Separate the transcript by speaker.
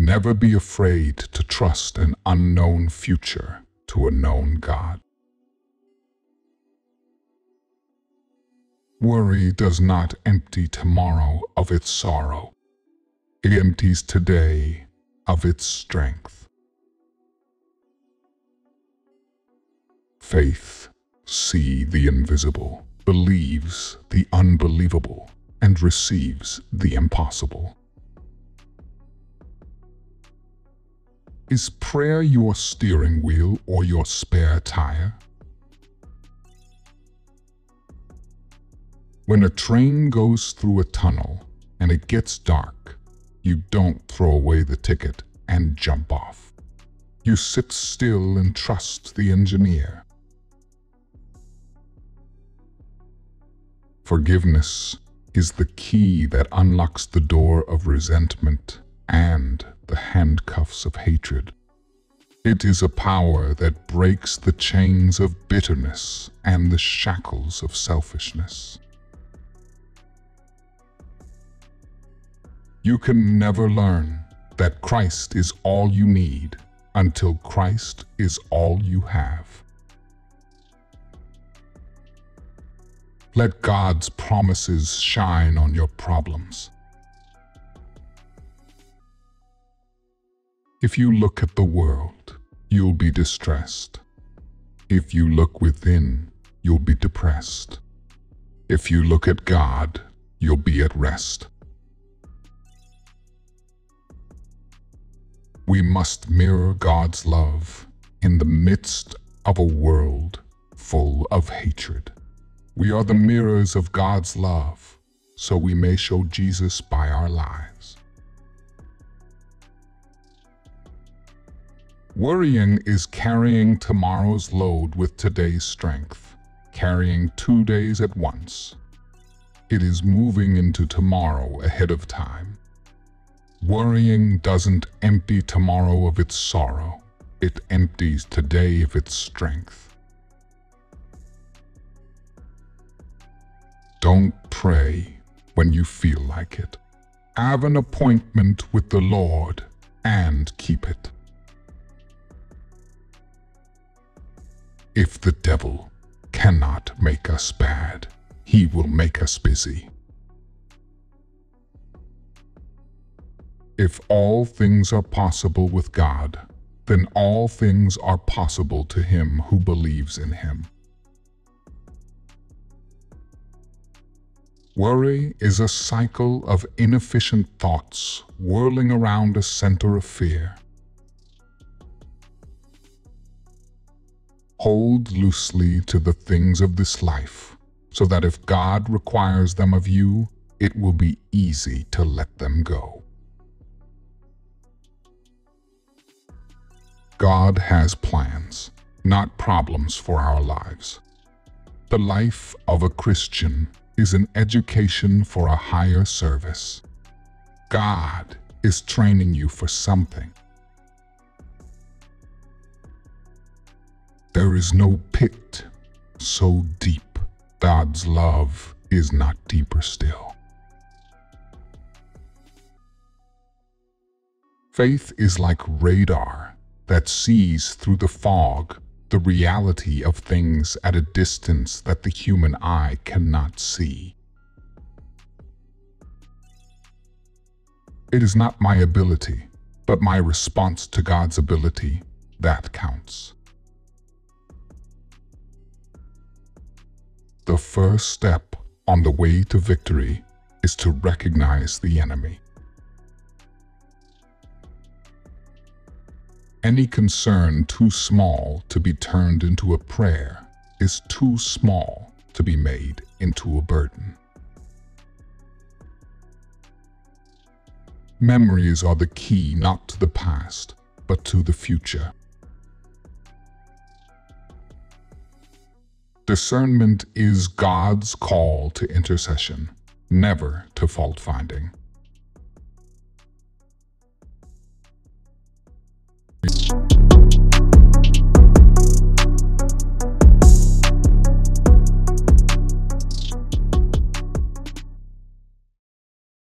Speaker 1: Never be afraid to trust an unknown future to a known God. Worry does not empty tomorrow of its sorrow. It empties today of its strength. Faith sees the invisible, believes the unbelievable, and receives the impossible. Is prayer your steering wheel or your spare tire? When a train goes through a tunnel and it gets dark, you don't throw away the ticket and jump off. You sit still and trust the engineer. Forgiveness is the key that unlocks the door of resentment and the handcuffs of hatred. It is a power that breaks the chains of bitterness and the shackles of selfishness. You can never learn that Christ is all you need until Christ is all you have. Let God's promises shine on your problems. If you look at the world, you'll be distressed. If you look within, you'll be depressed. If you look at God, you'll be at rest. We must mirror God's love in the midst of a world full of hatred. We are the mirrors of God's love, so we may show Jesus by our lives. Worrying is carrying tomorrow's load with today's strength, carrying 2 days at once. It is moving into tomorrow ahead of time. Worrying doesn't empty tomorrow of its sorrow. It empties today of its strength. Don't pray when you feel like it. Have an appointment with the Lord and keep it. If the devil cannot make us bad, he will make us busy. If all things are possible with God, then all things are possible to him who believes in him. Worry is a cycle of inefficient thoughts whirling around a center of fear. Hold loosely to the things of this life, so that if God requires them of you, it will be easy to let them go. God has plans, not problems for our lives. The life of a Christian is an education for a higher service. God is training you for something. There is no pit so deep God's love is not deeper still. Faith is like radar that sees through the fog the reality of things at a distance that the human eye cannot see. It is not my ability, but my response to God's ability that counts. The first step on the way to victory is to recognize the enemy. Any concern too small to be turned into a prayer is too small to be made into a burden. Memories are the key not to the past, but to the future. Discernment is God's call to intercession, never to fault-finding.